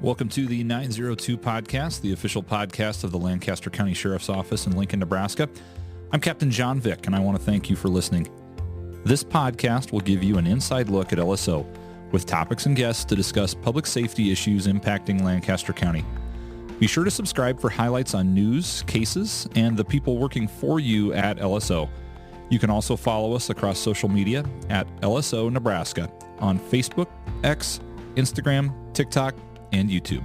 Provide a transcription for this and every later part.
Welcome to the 902 podcast, the official podcast of the Lancaster County Sheriff's Office in Lincoln, Nebraska. I'm Captain John Vik, and I want to thank you for listening. This podcast will give you an inside look at LSO, with topics and guests to discuss public safety issues impacting Lancaster County. Be sure to subscribe for highlights on news, cases, and the people working for you at LSO. You can also follow us across social media at LSO Nebraska on Facebook, X, Instagram, TikTok, and YouTube.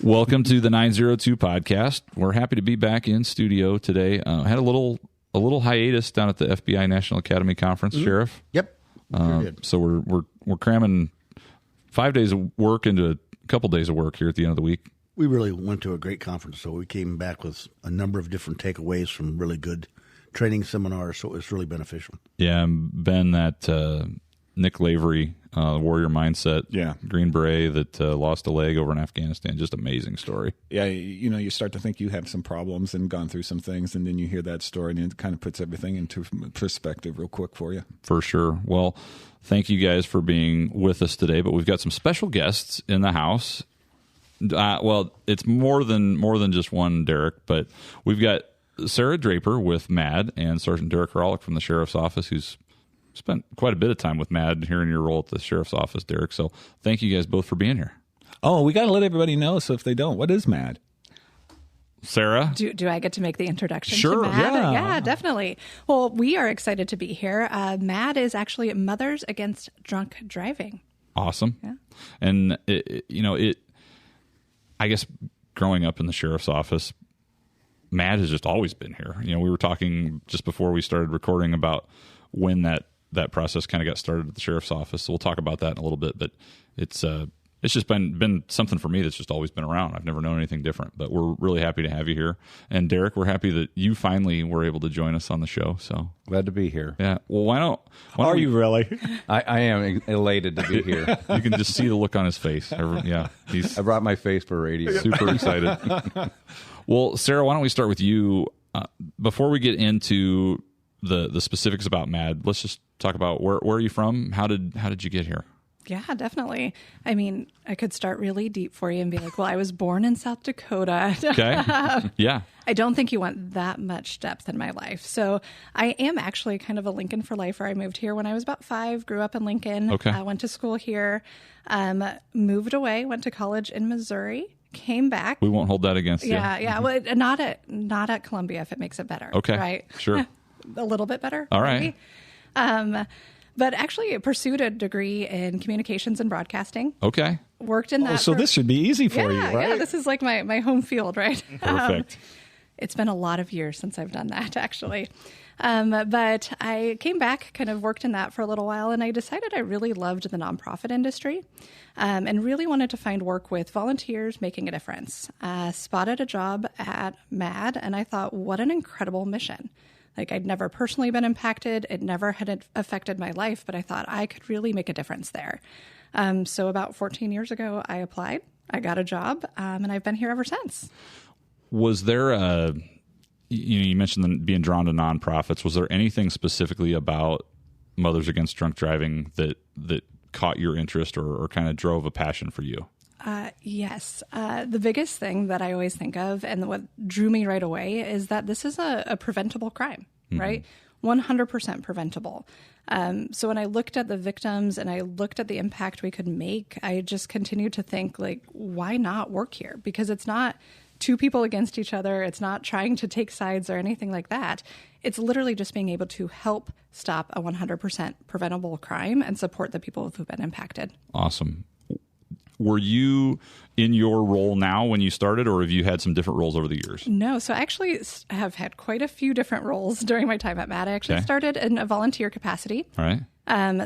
Welcome to the 902 podcast. We're happy to be back in studio today. Had a little hiatus down at the FBI National Academy Conference, Sheriff. Yep. So we're cramming 5 days of work into a couple days of work here at the end of the week. We really went to a great conference, so we came back with a number of different takeaways from really good training seminars, so it was really beneficial. Yeah, Ben, that Nick Lavery, Warrior Mindset, Green Beret that lost a leg over in Afghanistan, just amazing story. Yeah, you know, you start to think you have some problems and gone through some things, and then you hear that story, and it kind of puts everything into perspective real quick for you. For sure. Well, thank you guys for being with us today, but we've got some special guests in the house. Well, it's more than just one, Derek, but we've got Sara Draper with MADD and Sergeant Derek Hrolick from the Sheriff's Office, who's spent quite a bit of time with MADD here in your role at the Sheriff's Office, Derek. So thank you guys both for being here. Oh, we got to let everybody know, so if they don't, what is MADD? Sarah? Do I get to make the introduction Sure, to MADD? yeah. Yeah, definitely. Well, we are excited to be here. MADD is actually Mothers Against Drunk Driving. Awesome. Yeah. And, I guess growing up in the Sheriff's Office, MADD has just always been here. You know, we were talking just before we started recording about when that process kind of got started at the Sheriff's Office. So we'll talk about that in a little bit, but it's just been something for me that's just always been around. I've never known anything different, but we're really happy to have you here. And Derek, we're happy that you finally were able to join us on the show. So glad to be here. Yeah. Well, why don't Are you really? I am elated to be here. you can just see the look on his face. He's I brought my face for radio. super excited. Well, Sarah, why don't we start with you? Before we get into the specifics about MADD, let's just talk about where are you from? How did you get here? Yeah, definitely. I mean, I could start really deep for you and be like, well, I was born in South Dakota. Okay. Yeah. I don't think you want that much depth in my life. So I am actually kind of a Lincoln for lifer. I moved here when I was about 5, grew up in Lincoln. Okay. I went to school here, moved away, went to college in Missouri, came back. We won't hold that against you. Yeah. Well, not at Columbia, if it makes it better. Okay. Right. Sure. A little bit better. All right. Maybe. But actually pursued a degree in communications and broadcasting. Okay. Worked in that. So this should be easy for you, right? Yeah, this is like my home field, right? Perfect. It's been a lot of years since I've done that, actually. But I came back, kind of worked in that for a little while, and I decided I really loved the nonprofit industry and really wanted to find work with volunteers making a difference. Spotted a job at MADD, and I thought, what an incredible mission. Like, I'd never personally been impacted. It never had affected my life, but I thought I could really make a difference there. So about 14 years ago, I applied. I got a job, and I've been here ever since. Was there you mentioned being drawn to nonprofits. Was there anything specifically about Mothers Against Drunk Driving that caught your interest or kind of drove a passion for you? Yes. The biggest thing that I always think of and what drew me right away is that this is a preventable crime, right? 100% preventable. So when I looked at the victims and I looked at the impact we could make, I just continued to think, like, why not work here? Because it's not two people against each other. It's not trying to take sides or anything like that. It's literally just being able to help stop a 100% preventable crime and support the people who've been impacted. Awesome. Were you in your role now when you started, or have you had some different roles over the years? No. So I actually have had quite a few different roles during my time at MADD. I actually started in a volunteer capacity. All right.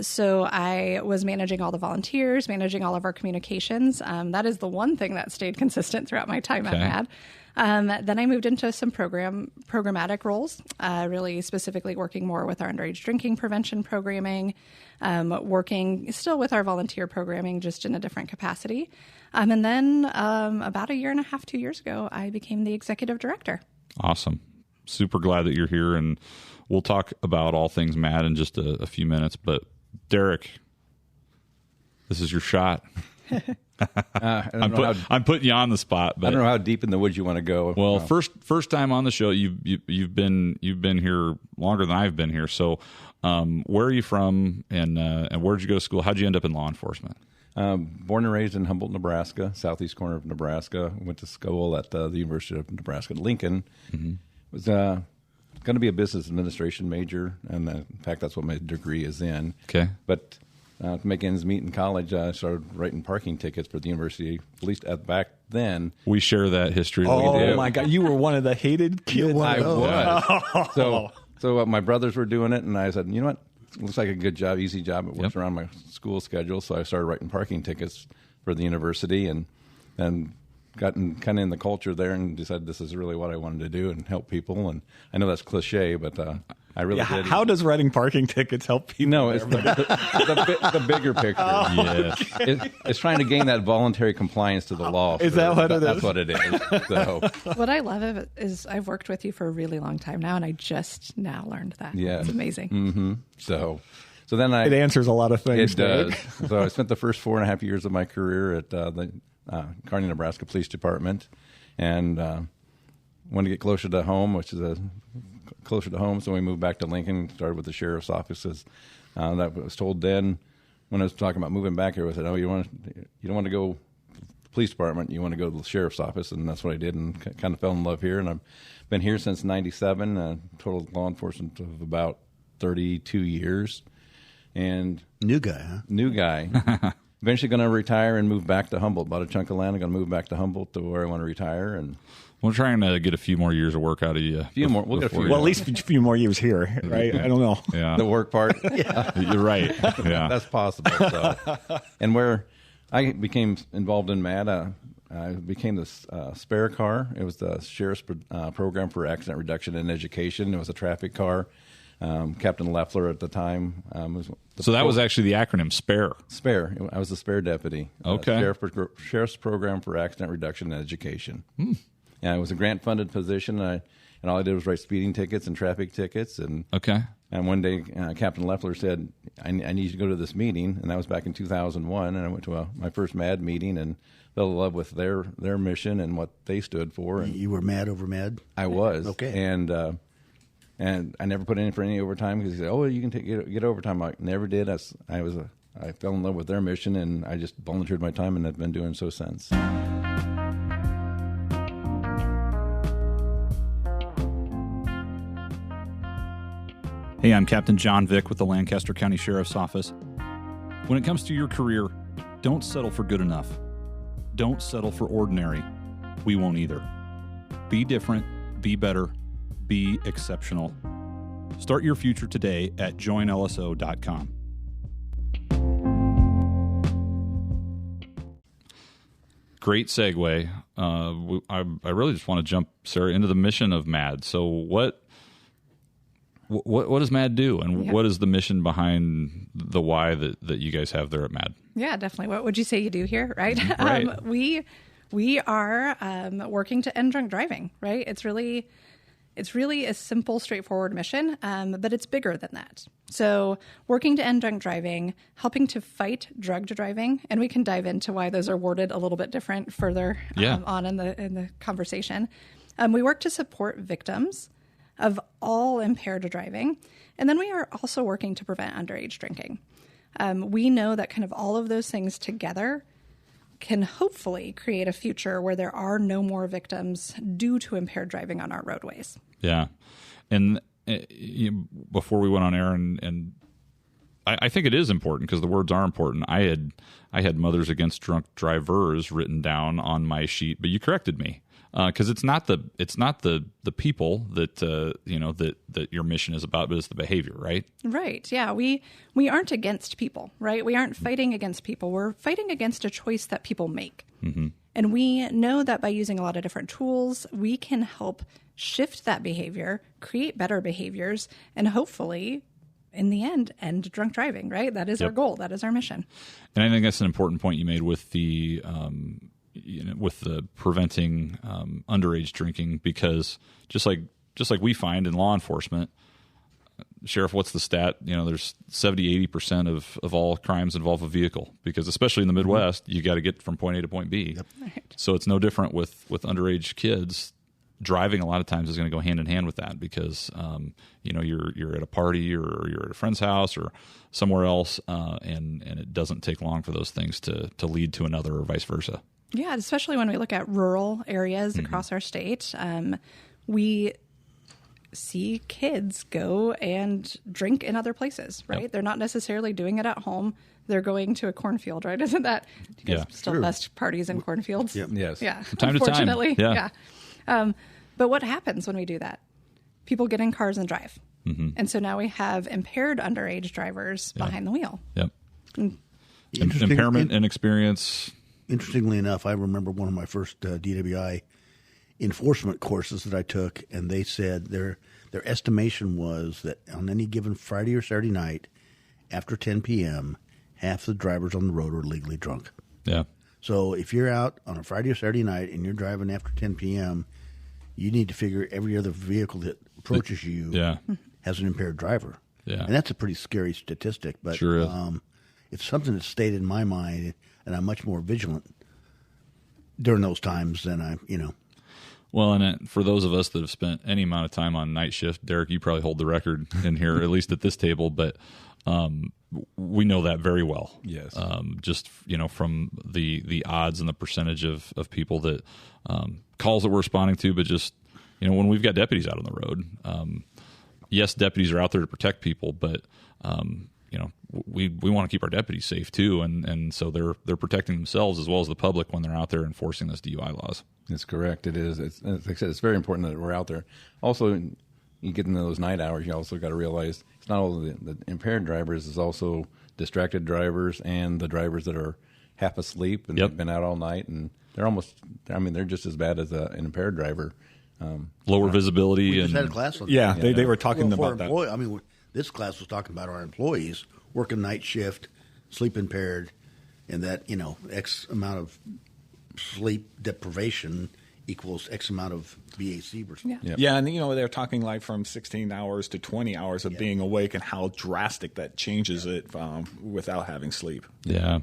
So I was managing all the volunteers, managing all of our communications. That is the one thing that stayed consistent throughout my time at MADD. Then I moved into some programmatic roles, really specifically working more with our underage drinking prevention programming, working still with our volunteer programming, just in a different capacity. And then about a year and a half, 2 years ago, I became the executive director. Awesome. super glad that you're here, and we'll talk about all things MADD in just a few minutes. But Derek, this is your shot. I'm putting you on the spot. But I don't know how deep in the woods you want to go. Well, first time on the show. You've been here longer than I've been here. So, where are you from, and where did you go to school? How'd you end up in law enforcement? Born and raised in Humboldt, Nebraska, southeast corner of Nebraska. Went to school at the University of Nebraska at Lincoln. Mm-hmm. Was going to be a business administration major, and in fact, that's what my degree is in. Okay, but to make ends meet in college, I started writing parking tickets for the university. At least back then, we share that history. Oh my God, you were one of the hated kids. I was. So my brothers were doing it, and I said, you know what? It looks like a good job, easy job. It works around my school schedule. So I started writing parking tickets for the university, and gotten kind of in the culture there, and decided this is really what I wanted to do and help people. And I know that's cliche, but I really did. How does writing parking tickets help people? No, it's the bigger picture. Yes. It's trying to gain that voluntary compliance to the law. Is that what it is? That's what it is. So. What I love of it is I've worked with you for a really long time now, and I just now learned that. Yeah. It's amazing. Mm-hmm. So then it answers a lot of things. It does. So I spent the first 4.5 years of my career at the Kearney, Nebraska Police Department, and wanted to get closer to home, closer to home, so we moved back to Lincoln, started with the sheriff's offices. That was told then, when I was talking about moving back here, I said, "Oh, you don't want to go to the police department, you want to go to the sheriff's office," and that's what I did, and kind of fell in love here. And I've been here since '97, total law enforcement of about 32 years. And New guy, huh? New guy. Eventually going to retire and move back to Humboldt. Bought a chunk of land. I'm going to move back to Humboldt to where I want to retire. And we're trying to get a few more years of work out of you. A few more. We'll get a few. Well, at least a few more years here, right? I don't know. Yeah. The work part. You're right. Yeah. That's possible. So. And where I became involved in MADD, I became this spare car. It was the Sheriff's Program for Accident Reduction and Education. It was a traffic car. Captain Leffler at the time was. So that was actually the acronym SPARE. SPARE. I was the SPARE deputy. Okay. Sheriff's Program for Accident Reduction and Education. And it was a grant-funded position, and all I did was write speeding tickets and traffic tickets. And one day, Captain Leffler said, I need you to go to this meeting, and that was back in 2001, and I went to my first MADD meeting and fell in love with their mission and what they stood for. And you were mad over MADD? I was. Okay. And I never put in for any overtime because he said, "Oh, you can get overtime." I never did. I fell in love with their mission, and I just volunteered my time, and I've been doing so since. Hey, I'm Captain John Vik with the Lancaster County Sheriff's Office. When it comes to your career, don't settle for good enough. Don't settle for ordinary. We won't either. Be different, be better, be exceptional. Start your future today at joinlso.com. Great segue. I really just want to jump, Sarah, into the mission of MADD. So what does MADD do, and what is the mission behind the why that you guys have there at MADD? Yeah, definitely. What would you say you do here, right? Right. We are working to end drunk driving, right? It's really a simple, straightforward mission, but it's bigger than that. So working to end drunk driving, helping to fight drug driving, and we can dive into why those are worded a little bit different further on in the conversation. We work to support victims of all impaired driving, and then we are also working to prevent underage drinking. We know that kind of all of those things together can hopefully create a future where there are no more victims due to impaired driving on our roadways. Yeah. And before we went on air, and I think it is important because the words are important. I had Mothers Against Drunk Drivers written down on my sheet, but you corrected me. Because it's not the people that that your mission is about, but it's the behavior, right? Right. Yeah. We aren't against people, right? We aren't fighting against people. We're fighting against a choice that people make. Mm-hmm. And we know that by using a lot of different tools, we can help shift that behavior, create better behaviors, and hopefully, in the end drunk driving, right? That is our goal. That is our mission. And I think that's an important point you made with the preventing underage drinking, because just like just like we find in law enforcement, Sheriff, what's the stat? There's 70-80% of all crimes involve a vehicle, because especially in the Midwest, you got to get from point A to point B. Yep. Right. So it's no different with underage kids. Driving a lot of times is going to go hand in hand with that, because you're at a party or you're at a friend's house or somewhere else, and it doesn't take long for those things to lead to another, or vice versa. Yeah, especially when we look at rural areas across our state, we see kids go and drink in other places, right? Yep. They're not necessarily doing it at home. They're going to a cornfield, right? Isn't that you guys still Sure. best parties in cornfields? Yep. Yes. Yeah. Time to time. Unfortunately. Yeah. But what happens when we do that? People get in cars and drive. Mm-hmm. And so now we have impaired underage drivers behind the wheel. Yep. Interesting- Impairment and experience. Interestingly enough, I remember one of my first DWI enforcement courses that I took, and they said their estimation was that on any given Friday or Saturday night after 10 p.m., half the drivers on the road are legally drunk. Yeah. So if you're out on a Friday or Saturday night and you're driving after 10 p.m., you need to figure every other vehicle that approaches you Yeah. has an impaired driver. Yeah. And that's a pretty scary statistic. But Sure is. it's something that's stayed in my mind, and I'm much more vigilant during those times than Well, and for those of us that have spent any amount of time on night shift, Derek, you probably hold the record in here, at least at this table, but we know that very well. Yes. Just, from the odds and the percentage of people that calls that we're responding to, but just, when we've got deputies out on the road, yes, deputies are out there to protect people, but, we want to keep our deputies safe too. And so they're protecting themselves as well as the public when they're out there enforcing this DUI laws. That's correct. It is. Like I said, it's very important that we're out there. Also, you get into those night hours, you also got to realize it's not only the impaired drivers, it's also distracted drivers and the drivers that are half asleep and they've been out all night, and they're just as bad as an impaired driver. Lower visibility. we just and had a class on Yeah, that. they were talking for about that. employee, this class was talking about our employees working night shift, sleep impaired, and that, X amount of sleep deprivation equals X amount of BAC versus. Yeah. Yep. Yeah, and they're talking like from 16 hours to 20 hours of being awake, and how drastic that changes it without having sleep. Yeah.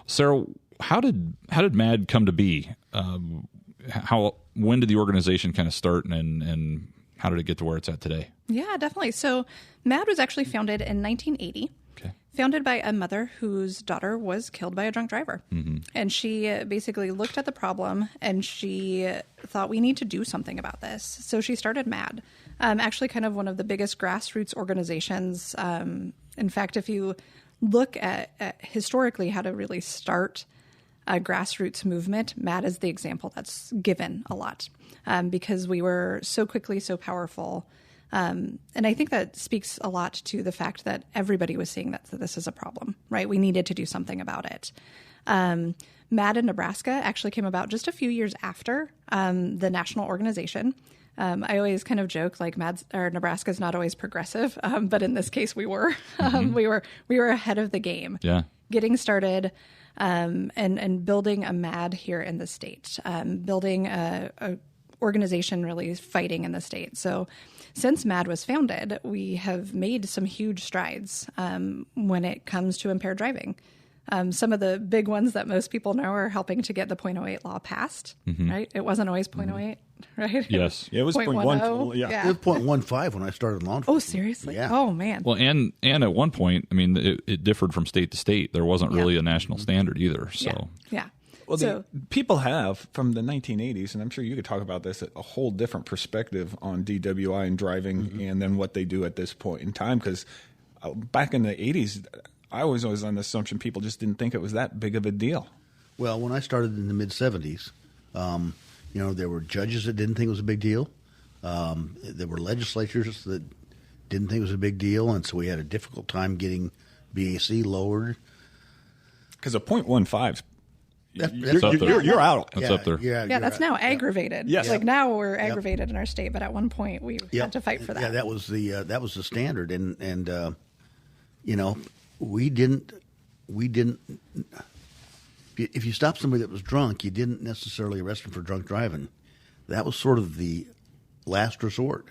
Sarah, how did MADD come to be? When did the organization kind of start, and how did it get to where it's at today? Yeah, definitely. So MADD was actually founded in 1980. Okay. Founded by a mother whose daughter was killed by a drunk driver. Mm-hmm. And she basically looked at the problem and she thought, we need to do something about this. So she started MADD, actually kind of one of the biggest grassroots organizations. In fact, if you look at historically how to really start a grassroots movement, MADD is the example that's given a lot, because we were so quickly, so powerful. And I think that speaks a lot to the fact that everybody was seeing that this is a problem, right? We needed to do something about it. MADD in Nebraska actually came about just a few years after the national organization. I always kind of joke like Nebraska is not always progressive, but in this case we were. We were ahead of the game. Yeah. Getting started and building a MADD here in the state, building a organization really fighting in the state. So since MADD was founded, we have made some huge strides when it comes to impaired driving. Some of the big ones that most people know are helping to get the .08 law passed, right? It wasn't always .08, right? Yes. Yeah, it was 0.10. Yeah. It was 0.15 when I started law enforcement. Oh, seriously? Yeah. Oh, man. Well, and at one point, it differed from state to state. There wasn't really a national standard either. So Yeah. Well, So people have from the 1980s, and I'm sure you could talk about this, a whole different perspective on DWI and driving, and then what they do at this point in time. Because back in the 80s, I was always on the assumption people just didn't think it was that big of a deal. Well, when I started in the mid-'70s, there were judges that didn't think it was a big deal. There were legislatures that didn't think it was a big deal, and so we had a difficult time getting BAC lowered. Because a .15, That's up there. you're out. That's up there. yeah, that's now aggravated. Yes. Like now we're aggravated in our state, but at one point we had to fight for that. Yeah, that was the standard, and we didn't. If you stopped somebody that was drunk, you didn't necessarily arrest them for drunk driving. That was sort of the last resort.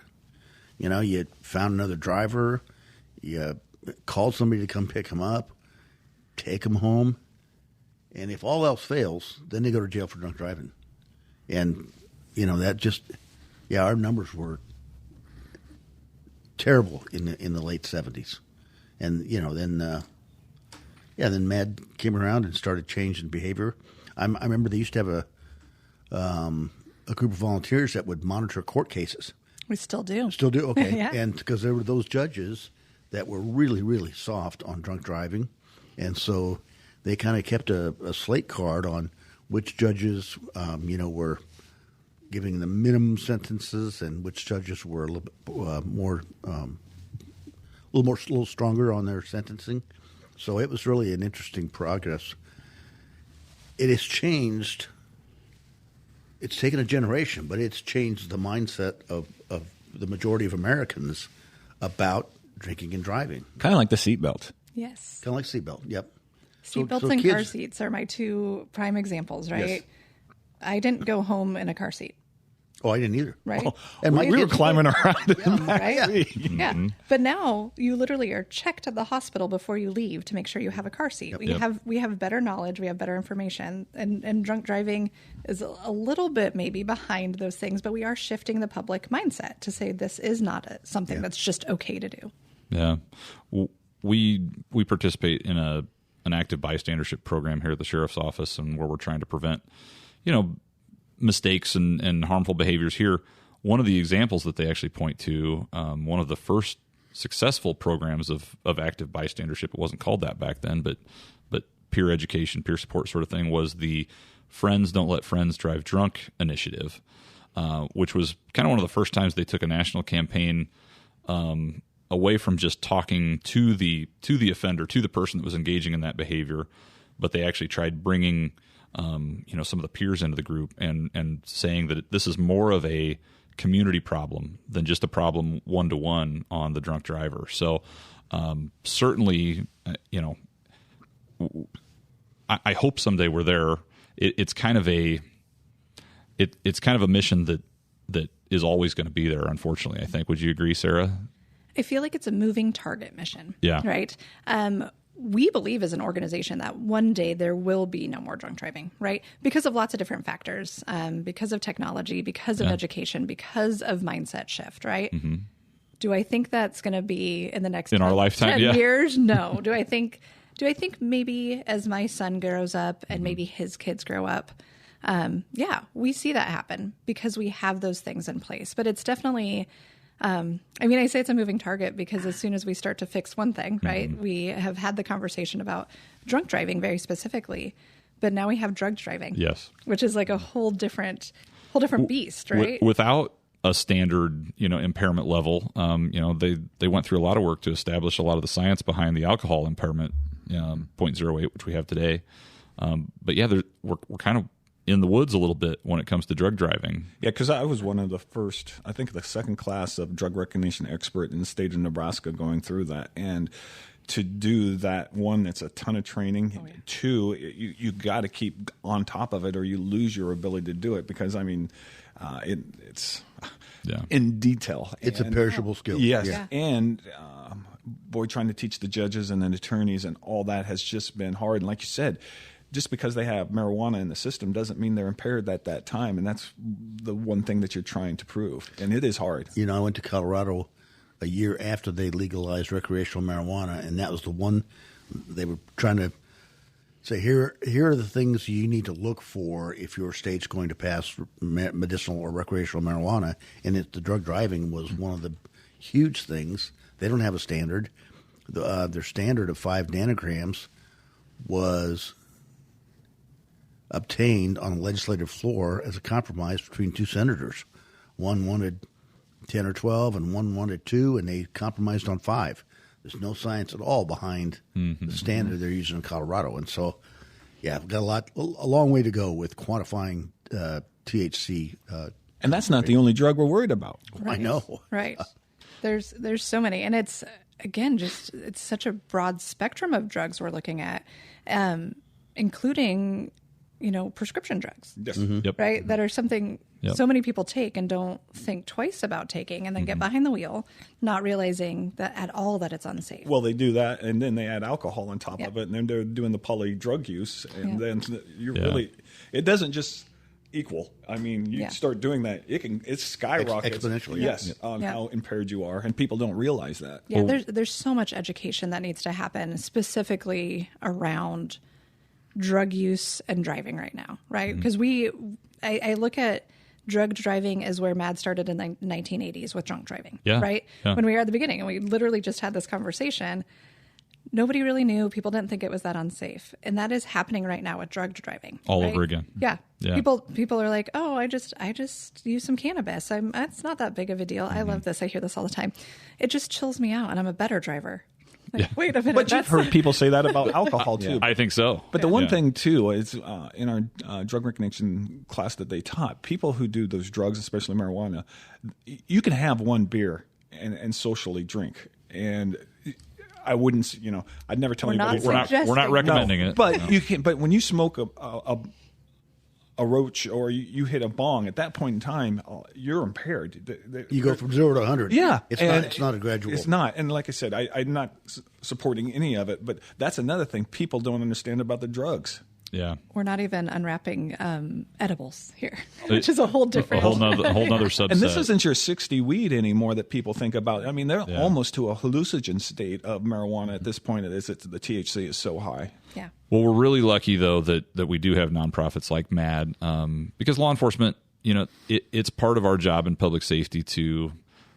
You found another driver, you called somebody to come pick him up, take him home, and if all else fails, then they go to jail for drunk driving. And, that just, our numbers were terrible in the late 70s. And, then MADD came around and started changing behavior. I remember they used to have a group of volunteers that would monitor court cases. We still do. Still do? Okay. Yeah. And because there were those judges that were really, really soft on drunk driving. And so they kind of kept a slate card on which judges, were giving the minimum sentences and which judges were a little bit a little stronger on their sentencing. So it was really an interesting progress. It has changed. It's taken a generation, but it's changed the mindset of the majority of Americans about drinking and driving. Kind of like the seatbelt. Yes. Kind of like seatbelt, yep. Seatbelts and car seats are my two prime examples, right? Yes. I didn't go home in a car seat. Oh, I didn't either. Right. And we were climbing around in the back Right? seat. Yeah. But now you literally are checked at the hospital before you leave to make sure you have a car seat. We have better knowledge, we have better information, and drunk driving is a little bit maybe behind those things, but we are shifting the public mindset to say this is not something that's just okay to do. Yeah. We participate in an active bystandership program here at the Sheriff's Office, and where we're trying to prevent, mistakes and harmful behaviors here. One of the examples that they actually point to, one of the first successful programs of active bystandership, it wasn't called that back then, but peer education, peer support sort of thing, was the Friends Don't Let Friends Drive Drunk initiative, which was kind of one of the first times they took a national campaign away from just talking to the offender, to the person that was engaging in that behavior, but they actually tried bringing some of the peers into the group and saying that this is more of a community problem than just a problem one-to-one on the drunk driver. So certainly, I hope someday we're there. It's kind of a mission that is always going to be there, unfortunately, I think. Would you agree, Sarah? I feel like it's a moving target mission. Yeah. Right. We believe as an organization that one day there will be no more drunk driving, right? Because of lots of different factors, because of technology, because of education, because of mindset shift, right? Mm-hmm. Do I think that's going to be in the next our lifetime 10 years? No. Do I think maybe as my son grows up and maybe his kids grow up, we see that happen because we have those things in place. But it's definitely... I say it's a moving target because as soon as we start to fix one thing, right, we have had the conversation about drunk driving very specifically, but now we have drugs driving. Yes. Which is like a whole different beast, right? Without a standard, impairment level, they went through a lot of work to establish a lot of the science behind the alcohol impairment, 0.08, which we have today. But yeah, we're kind of in the woods a little bit when it comes to drug driving. Yeah, because I was one of the first, I think the second class of drug recognition expert in the state of Nebraska going through that. And to do that, one, it's a ton of training. Oh, yeah. Two, you got to keep on top of it or you lose your ability to do it because, it's in detail. It's a perishable skill. Yes. Yeah. And trying to teach the judges and then attorneys and all that has just been hard. And like you said, just because they have marijuana in the system doesn't mean they're impaired at that time. And that's the one thing that you're trying to prove. And it is hard. I went to Colorado a year after they legalized recreational marijuana, and that was the one they were trying to say, here are the things you need to look for if your state's going to pass medicinal or recreational marijuana. And the drug driving was one of the huge things. They don't have a standard. Their standard of 5 nanograms was obtained on the legislative floor as a compromise between 2 senators. One wanted 10 or 12 and one wanted 2, and they compromised on 5. There's no science at all behind the standard they're using in Colorado. And so, we've got a long way to go with quantifying THC. And that's not the only drug we're worried about. Right. I know. Right. There's so many. And it's, again, it's such a broad spectrum of drugs we're looking at, including prescription drugs, Yes. Yep. right? That are something Yep. so many people take and don't think twice about taking, and then get behind the wheel, not realizing that at all that it's unsafe. Well, they do that, and then they add alcohol on top Yeah. of it, and then they're doing the poly drug use, and Yeah. then you're Yeah. really, it doesn't just equal. I mean, you Yeah. start doing that, it skyrockets Exponentially, yeah. Yes, on Yeah. how impaired you are, and people don't realize that. Yeah, there's so much education that needs to happen specifically around drug use and driving right now, right? Because I look at drug driving as where MADD started in the 1980s with drunk driving, Yeah, right? yeah. When we were at the beginning, and we literally just had this conversation. Nobody really knew. People didn't think it was that unsafe, and that is happening right now with drug driving. All right? over again. Yeah. Yeah. People are like, oh, I just use some cannabis. It's not that big of a deal. I love this. I hear this all the time. It just chills me out, and I'm a better driver. Like, wait a minute. But you've heard people say that about alcohol too. I think so. But the one Yeah. thing too is in our drug recognition class that they taught, people who do those drugs, especially marijuana, you can have one beer and socially drink, and I wouldn't, I'd never tell We're not anybody. suggesting- We're not recommending No, it. but No. you can. But when you smoke a roach or you hit a bong, at that point in time, you're impaired. You go from 0 to 100. Yeah, It's not a gradual. It's not, and like I said, I'm not supporting any of it. But that's another thing people don't understand about the drugs. Yeah. We're not even unwrapping edibles here, which is a whole A different. whole nother subset. And this isn't your 60 weed anymore that people think about. I mean, they're Yeah. almost to a hallucinogen state of marijuana at this point. The THC is so high. Yeah. Well, we're really lucky though that we do have nonprofits like MADD, because law enforcement, it's part of our job in public safety to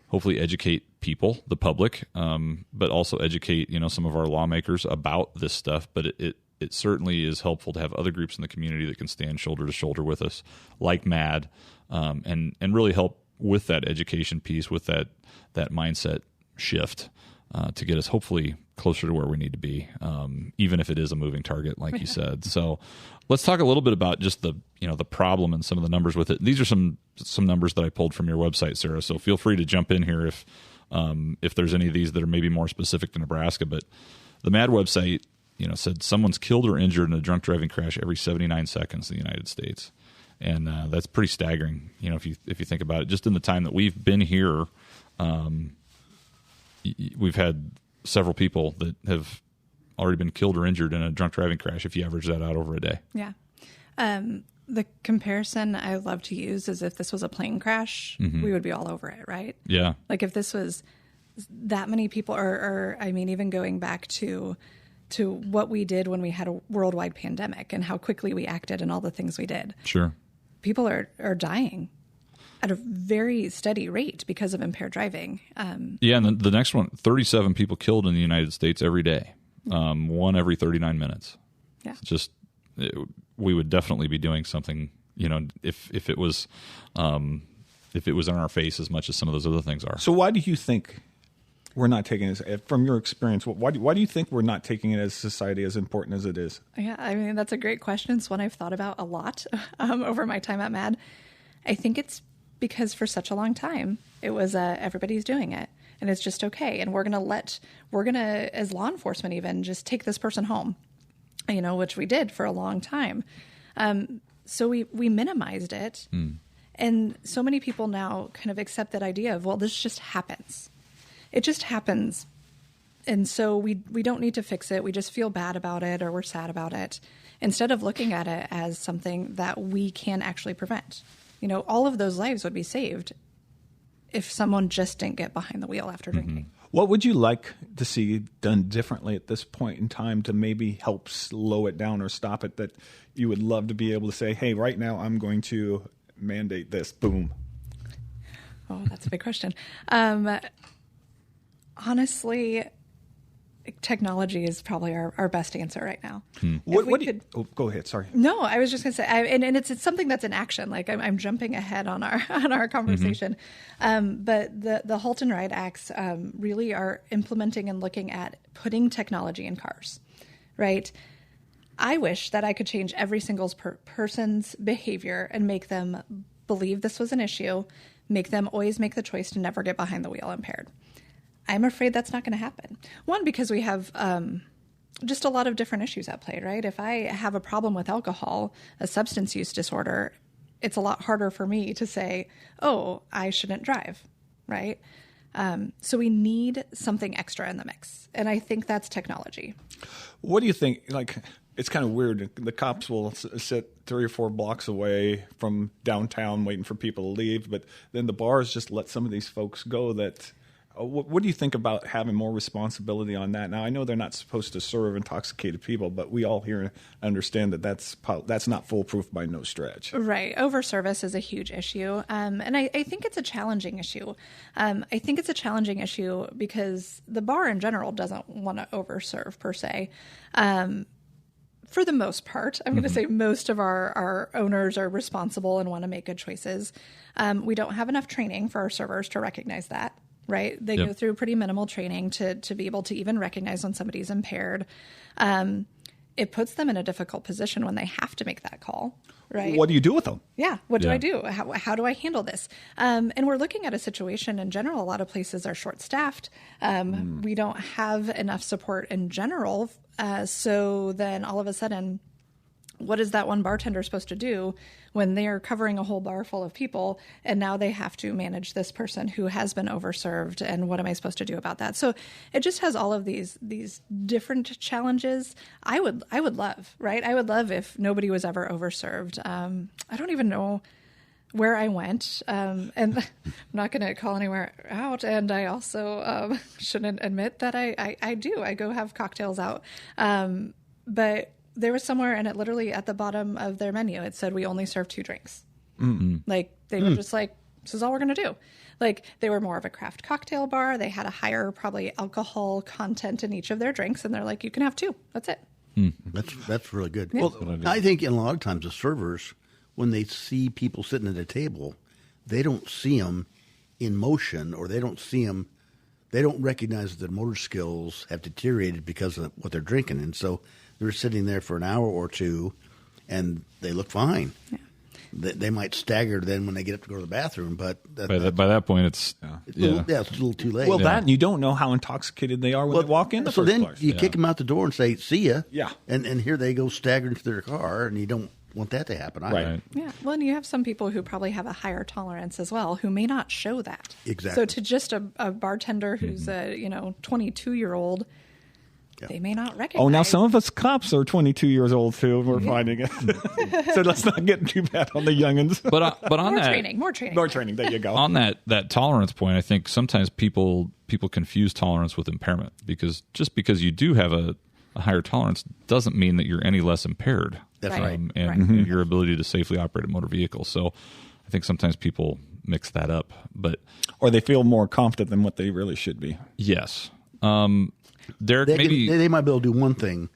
hopefully educate people, the public, but also educate some of our lawmakers about this stuff. But it certainly is helpful to have other groups in the community that can stand shoulder to shoulder with us, like MADD, and really help with that education piece, with that mindset shift to get us hopefully closer to where we need to be, even if it is a moving target, like you said. So let's talk a little bit about just the problem and some of the numbers with it. These are some numbers that I pulled from your website, Sarah. So feel free to jump in here if there's any of these that are maybe more specific to Nebraska. But the MADD website, said someone's killed or injured in a drunk driving crash every 79 seconds in the United States. And that's pretty staggering, if you think about it. Just in the time that we've been here, we've had several people that have already been killed or injured in a drunk driving crash if you average that out over a day. Yeah. The comparison I love to use is if this was a plane crash, we would be all over it, right? Yeah. Like if this was that many people, or I mean, even going back to what we did when we had a worldwide pandemic and how quickly we acted and all the things we did. Sure. People are dying at a very steady rate because of impaired driving. Yeah, and the next one, 37 people killed in the United States every day, one every 39 minutes. Yeah. It's just we would definitely be doing something, if it was in our face as much as some of those other things are. So why do you think we're not taking it, from your experience, why do you think we're not taking it as a society as important as it is? Yeah, I mean, that's a great question. It's one I've thought about a lot over my time at MADD. I think it's because for such a long time, it was everybody's doing it and it's just okay. And we're going to, as law enforcement even, just take this person home, which we did for a long time. So we minimized it. And so many people now kind of accept that idea of, well, this just happens. It just happens. And so we don't need to fix it. We just feel bad about it or we're sad about it instead of looking at it as something that we can actually prevent. All of those lives would be saved if someone just didn't get behind the wheel after drinking. What would you like to see done differently at this point in time to maybe help slow it down or stop it, that you would love to be able to say, hey, right now I'm going to mandate this, boom? Oh, that's a big question. Honestly, technology is probably our best answer right now. Go ahead. Sorry. No, I was just going to say, and it's something that's in action. Like I'm jumping ahead on our conversation, but the Halt and Ride Acts really are implementing and looking at putting technology in cars, right? I wish that I could change every single person's behavior and make them believe this was an issue, make them always make the choice to never get behind the wheel impaired. I'm afraid that's not going to happen. One, because we have just a lot of different issues at play, right? If I have a problem with alcohol, a substance use disorder, it's a lot harder for me to say, oh, I shouldn't drive, right? So we need something extra in the mix. And I think that's technology. What do you think? Like, it's kind of weird. The cops will sit 3 or 4 blocks away from downtown waiting for people to leave, but then the bars just let some of these folks go that... What do you think about having more responsibility on that? Now, I know they're not supposed to serve intoxicated people, but we all here understand that that's not foolproof by no stretch. Right. Overservice is a huge issue. And I think it's a challenging issue. I think it's a challenging issue because the bar in general doesn't want to overserve per se. For the most part, I'm going to say most of our owners are responsible and want to make good choices. We don't have enough training for our servers to recognize that. Right. They go through pretty minimal training to be able to even recognize when somebody's impaired. It puts them in a difficult position when they have to make that call. Right. What do you do with them? Yeah. What do I do? How do I handle this? And we're looking at a situation in general. A lot of places are short staffed. We don't have enough support in general. So then all of a sudden, what is that one bartender supposed to do when they are covering a whole bar full of people and now they have to manage this person who has been overserved, and what am I supposed to do about that? So it just has all of these different challenges. I would love, right? I would love if nobody was ever overserved. I don't even know where I went, and I'm not going to call anywhere out. And I also shouldn't admit that I do. I go have cocktails out. But there was somewhere, and it literally at the bottom of their menu, it said, we only serve 2 drinks. Mm-hmm. Like, they were just like, this is all we're going to do. Like, they were more of a craft cocktail bar. They had a higher probably alcohol content in each of their drinks. And they're like, you can have 2. That's it. That's really good. Yeah. Well, I think in a lot of times the servers, when they see people sitting at a table, they don't see them in motion, or they don't see them. They don't recognize that their motor skills have deteriorated because of what they're drinking. And so they're sitting there for an hour or two, and they look fine. Yeah. They might stagger then when they get up to go to the bathroom, but by that point, it's it's a little too late. Well, that and you don't know how intoxicated they are when they walk in. So then you kick them out the door and say, "See ya." Yeah, and here they go staggering to their car, and you don't want that to happen either. Right. Yeah. Well, and you have some people who probably have a higher tolerance as well, who may not show that. Exactly. So to just a bartender who's a 22-year-old. Yeah. They may not recognize. Oh, now some of us cops are 22 years old too. We're finding it. So let's not get too bad on the youngins. But on more training. There you go. On that tolerance point, I think sometimes people confuse tolerance with impairment, because just because you do have a higher tolerance doesn't mean that you're any less impaired. That's right. And your ability to safely operate a motor vehicle. So I think sometimes people mix that up, or they feel more confident than what they really should be. Yes. Derek, they might be able to do one thing,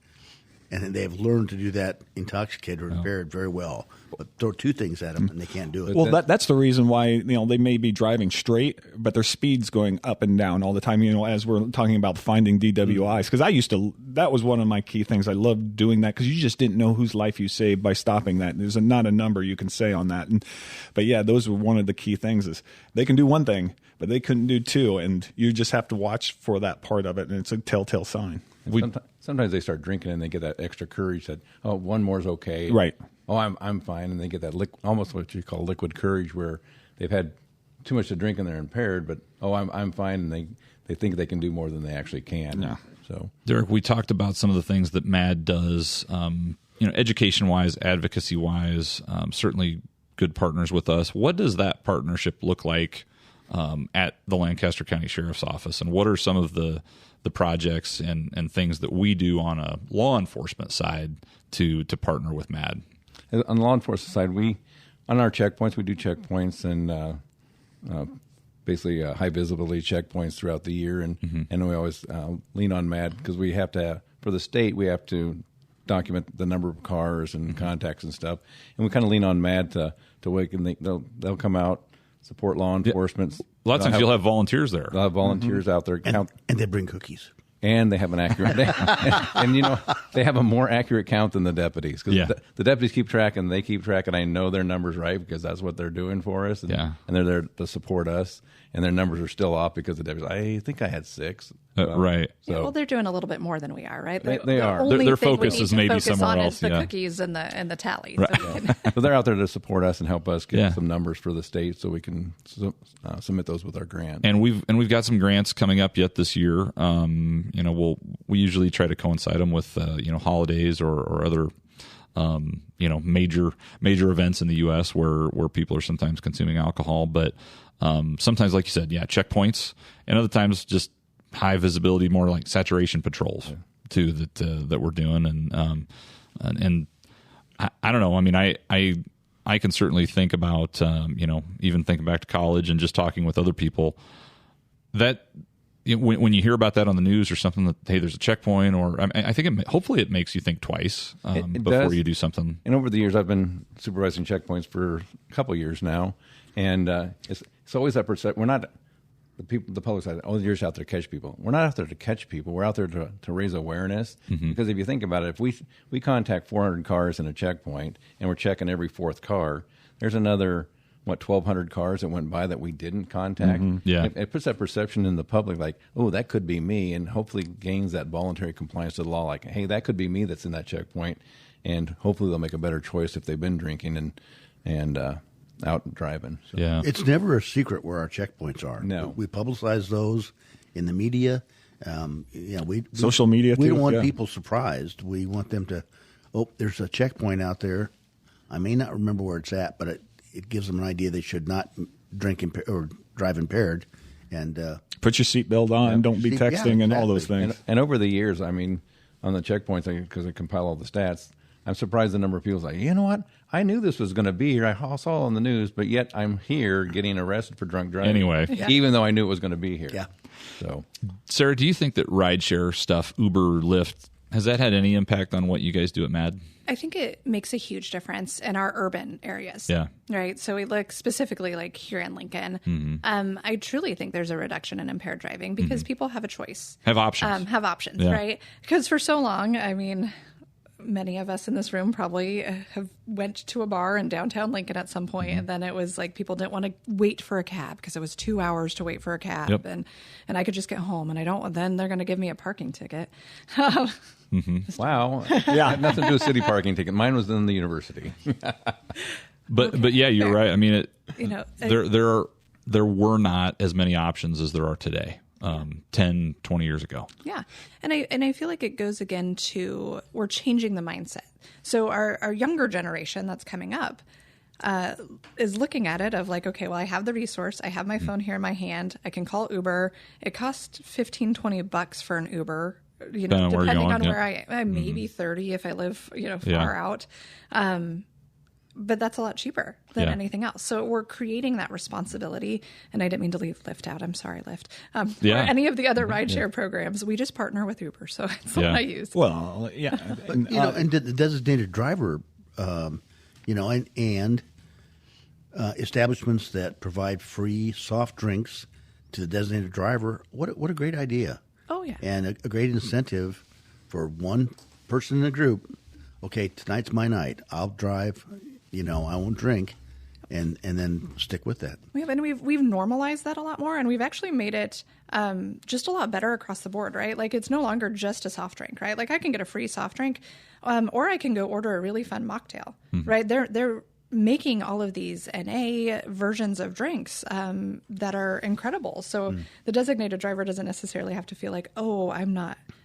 and they have learned to do that intoxicated or impaired very well. But throw 2 things at them, and they can't do it. Well, that's the reason why they may be driving straight, but their speed's going up and down all the time. As we're talking about finding DWIs, because that was one of my key things. I loved doing that because you just didn't know whose life you saved by stopping that. There's not a number you can say on that. But yeah, those were one of the key things. Is they can do one thing, but they couldn't do 2, and you just have to watch for that part of it, and it's a telltale sign. Sometimes they start drinking and they get that extra courage that, oh, one more is okay. Right. Oh, I'm fine. And they get that almost what you call liquid courage, where they've had too much to drink and they're impaired, but, oh, I'm fine. And they think they can do more than they actually can. Yeah. So, Derek, we talked about some of the things that MADD does, education-wise, advocacy-wise, certainly good partners with us. What does that partnership look like at the Lancaster County Sheriff's Office, and what are some of the projects and things that we do on a law enforcement side to partner with MADD? On the law enforcement side, on our checkpoints, we do checkpoints and basically high visibility checkpoints throughout the year, and we always lean on MADD because we have to, for the state, we have to document the number of cars and contacts and stuff, and we kind of lean on MADD to wake, and they'll come out, support law enforcement. A lot of times you'll have volunteers there. They'll have volunteers out there. And they bring cookies. And they have an accurate, they have a more accurate count than the deputies. Because the deputies keep track, and they keep track, and I know their numbers right because that's what they're doing for us. And they're there to support us, and their numbers are still off because the deputies, I think I had 6. Right. Yeah, So well, they're doing a little bit more than we are, right? They The are. only Their thing we focus need is to maybe focus somewhere on else, is the yeah. cookies and the tally. Right. So we can, so they're out there to support us and help us get Yeah. some numbers for the state, so we can submit those with our grant. And we've got some grants coming up yet this year. We usually try to coincide them with holidays or other major events in the U.S. where people are sometimes consuming alcohol, but sometimes, like you said, checkpoints, and other times just high visibility, more like saturation patrols too that we're doing, and I don't know. I mean, I can certainly think about even thinking back to college and just talking with other people that. When you hear about that on the news or something, that hey, there's a checkpoint, or I think hopefully it makes you think twice It before does. you do something. And over the years, I've been supervising checkpoints for a couple of years now, and it's always that perception. We're not the public side. Oh, you're just out there to catch people. We're not out there to catch people. We're out there to raise awareness. Because if you think about it, if we contact 400 cars in a checkpoint and we're checking every fourth car, there's another 1,200 cars that went by that we didn't contact. Yeah. It puts that perception in the public, like, oh, that could be me, and hopefully gains that voluntary compliance to the law. Like, hey, that could be me that's in that checkpoint, and hopefully they'll make a better choice if they've been drinking and out driving. So. Yeah, It's never a secret where our checkpoints are. No. We publicize those in the media. Social media, We too, don't want yeah. people surprised. We want them to, there's a checkpoint out there. I may not remember where it's at, but it gives them an idea they should not drink or drive impaired. And Put your seatbelt on, don't be texting, and all those things. And over the years, I mean, on the checkpoints, because I compile all the stats, I'm surprised the number of people say, you know what? I knew this was going to be here. I saw it on the news, but yet I'm here getting arrested for drunk driving. Anyway. Even though I knew it was going to be here. Yeah. So, Sarah, do you think that rideshare stuff, Uber, Lyft, has that had any impact on what you guys do at MADD? I think it makes a huge difference in our urban areas. Yeah. Right. So we look specifically like here in Lincoln. I truly think there's a reduction in impaired driving because people have a choice. Have options. Yeah. Right? Because for so long, I mean, many of us in this room probably have went to a bar in downtown Lincoln at some point, and then it was like people didn't want to wait for a cab because it was 2 hours to wait for a cab, Yep. and I could just get home, and then they're going to give me a parking ticket. wow. Yeah. Had nothing to do with city parking ticket. Mine was in the university. But yeah, you're right. I mean, there were not as many options as there are today. 10, 20 years ago. Yeah. And I feel like it goes again to we're changing the mindset. So our younger generation that's coming up is looking at it of like, okay, well, I have the resource. I have my phone here in my hand. I can call Uber. It costs $15, $20 for an Uber, Depending on where you're depending going, on yeah. where I maybe 30 if I live, far out. But that's a lot cheaper than Yeah. anything else. So we're creating that responsibility. And I didn't mean to leave Lyft out. I'm sorry, Lyft. Yeah. Or any of the other rideshare programs. We just partner with Uber. So it's the one I use. Well, yeah. And, and the designated driver, and establishments that provide free soft drinks to the designated driver. What a great idea! Oh, yeah. And a great incentive for one person in a group. Okay, tonight's my night. I'll drive. I won't drink, and then stick with that. We've normalized that a lot more, and we've actually made it just a lot better across the board, right? Like it's no longer just a soft drink, right? Like I can get a free soft drink, or I can go order a really fun mocktail, right? They're making all of these NA versions of drinks that are incredible. So the designated driver doesn't necessarily have to feel like, oh, I'm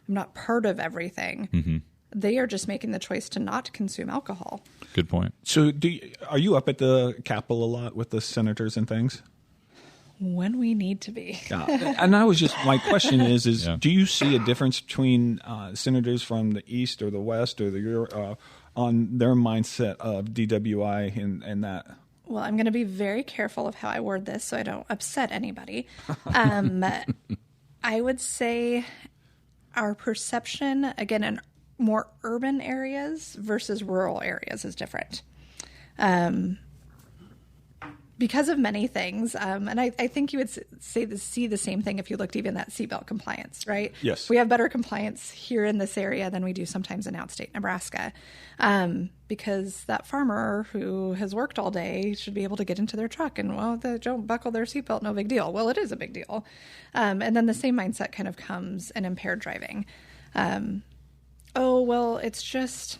not part of everything. They are just making the choice to not consume alcohol. Good point. So are you up at the Capitol a lot with the senators and things? When we need to be. And my question is Yeah. do you see a difference between senators from the East or the West or on their mindset of DWI and that? Well, I'm going to be very careful of how I word this so I don't upset anybody. I would say our perception, again, in more urban areas versus rural areas is different. because of many things. And I think you would see the same thing if you looked even at seatbelt compliance, right? Yes. We have better compliance here in this area than we do sometimes in outstate Nebraska, because that farmer who has worked all day should be able to get into their truck and, well, they don't buckle their seatbelt, no big deal. Well, it is a big deal. And then the same mindset kind of comes in impaired driving. Oh, well, it's just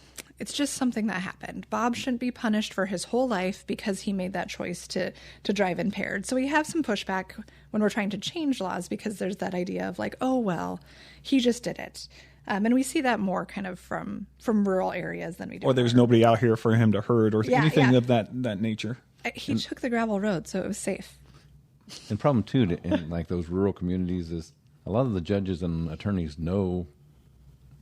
something that happened. Bob shouldn't be punished for his whole life because he made that choice to drive impaired. So we have some pushback when we're trying to change laws because there's that idea of like, oh, well, he just did it. And we see that more kind of from rural areas than we do. Or there's nobody out here for him to hurt or anything yeah. of that nature. He took the gravel road, so it was safe. And problem too, in like those rural communities, is a lot of the judges and attorneys know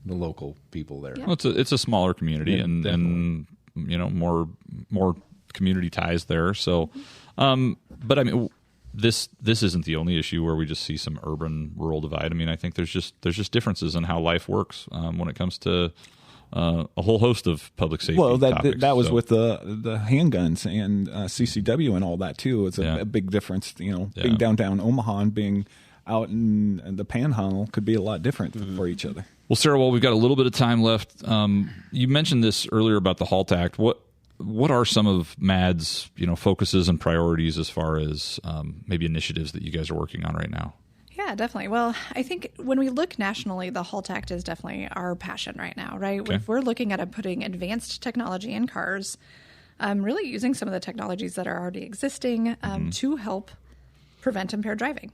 the local people there. Yeah. Well, it's a smaller community, and more community ties there. So, but I mean, this isn't the only issue where we just see some urban rural divide. I mean, I think there's just differences in how life works when it comes to a whole host of public safety. Well, topics. that was with the handguns and CCW and all that too. It's a big difference. Being downtown Omaha and being out in the Panhandle could be a lot different for each other. Well, Sarah, while we've got a little bit of time left, you mentioned this earlier about the HALT Act. What are some of MADD's focuses and priorities as far as maybe initiatives that you guys are working on right now? Yeah, definitely. Well, I think when we look nationally, the HALT Act is definitely our passion right now, right? Okay. If we're looking at putting advanced technology in cars, really using some of the technologies that are already existing to help prevent impaired driving.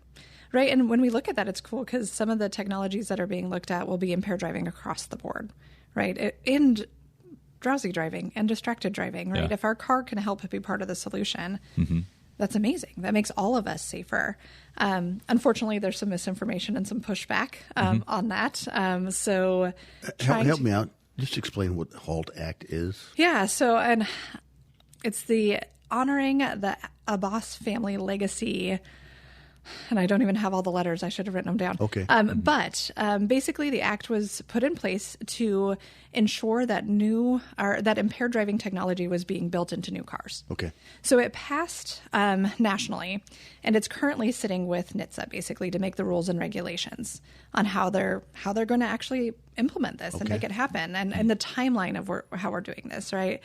Right. And when we look at that, it's cool because some of the technologies that are being looked at will be impaired driving across the board. Right. And drowsy driving and distracted driving. Right. Yeah. If our car can help be part of the solution, that's amazing. That makes all of us safer. Unfortunately, there's some misinformation and some pushback on that. So help me out. Just explain what the HALT Act is. Yeah. So and it's the honoring the Abbas family legacy. And I don't even have all the letters. I should have written them down. Okay. But basically, the act was put in place to ensure that that impaired driving technology was being built into new cars. Okay. So it passed nationally, and it's currently sitting with NHTSA basically to make the rules and regulations on how they're going to actually implement this and make it happen, and the timeline of how we're doing this. Right.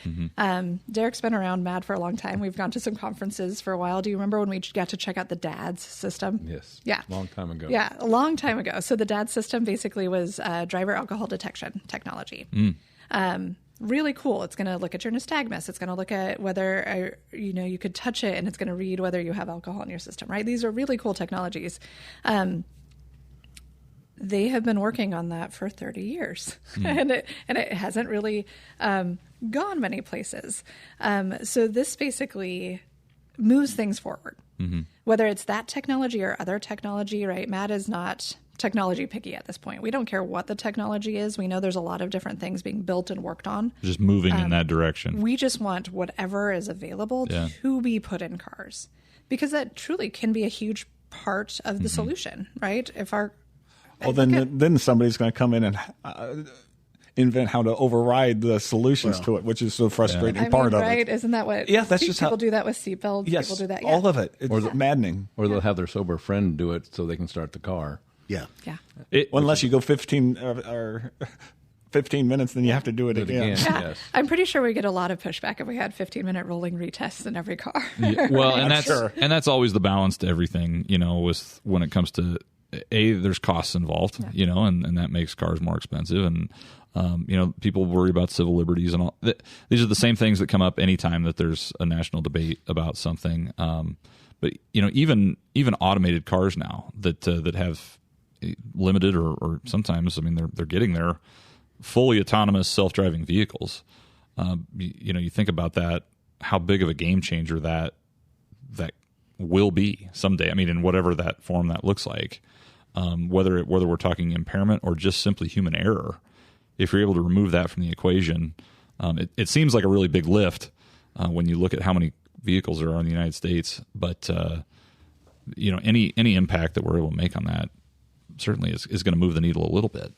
Derek's been around MADD for a long time. We've gone to some conferences for a while. Do you remember when we got to check out the DADS system? Yes. Yeah. Long time ago. Yeah, a long time ago. So the DADS system basically was driver alcohol detection technology. Really cool. It's going to look at your nystagmus. It's going to look at whether you could touch it, and it's going to read whether you have alcohol in your system. Right? These are really cool technologies. They have been working on that for 30 years, and it hasn't really gone many places. So this basically moves things forward. Whether it's that technology or other technology, right? MADD is not technology picky at this point. We don't care what the technology is. We know there's a lot of different things being built and worked on. Just moving in that direction. We just want whatever is available to be put in cars, because that truly can be a huge part of the solution, right? If our then somebody's going to come in and invent how to override the solutions to it, which is the frustrating part of right? it. Isn't that what? Yeah, that's just people do that with seatbelts. Yes, people do that. all of it. It's maddening. Or they'll have their sober friend do it so they can start the car. Yeah. Yeah. Unless you go 15 or 15 minutes, then you have to do it again. Yeah. Yes. I'm pretty sure we get a lot of pushback if we had 15-minute rolling retests in every car. Well, and Sure. that's always the balance to everything, with when it comes to there's costs involved, and that makes cars more expensive, and people worry about civil liberties and all. These are the same things that come up anytime that there's a national debate about something. But even automated cars now that have limited or sometimes, they're getting there, fully autonomous self-driving vehicles. You think about that, how big of a game changer that will be someday. In whatever that form that looks like, whether we're talking impairment or just simply human error. If you're able to remove that from the equation, it seems like a really big lift when you look at how many vehicles there are in the United States. But any impact that we're able to make on that certainly is going to move the needle a little bit.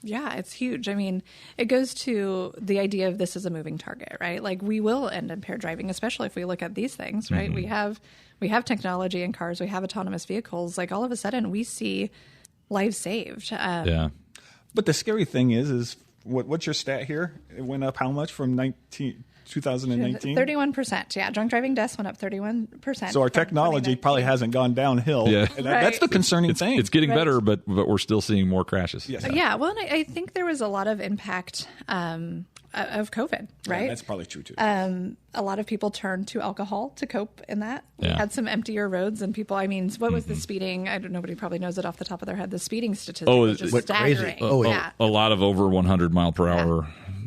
Yeah, it's huge. I mean, it goes to the idea of this is a moving target, right? Like we will end impaired driving, especially if we look at these things, right? We have technology in cars, we have autonomous vehicles. Like all of a sudden we see lives saved. Yeah. But the scary thing is what's your stat here? It went up how much from 2019? 31%. Yeah, drunk driving deaths went up 31%. So our technology probably hasn't gone downhill. Yeah. And that's the concerning thing. It's getting better, but we're still seeing more crashes. Yes. Yeah, well, and I think there was a lot of impact of COVID, right? Yeah, that's probably true too. A lot of people turned to alcohol to cope in that. We Yeah. had some emptier roads, and people, I mean, what was the speeding? Nobody probably knows it off the top of their head. The speeding statistic was just went crazy. staggering. Yeah. A lot of over 100 mile per hour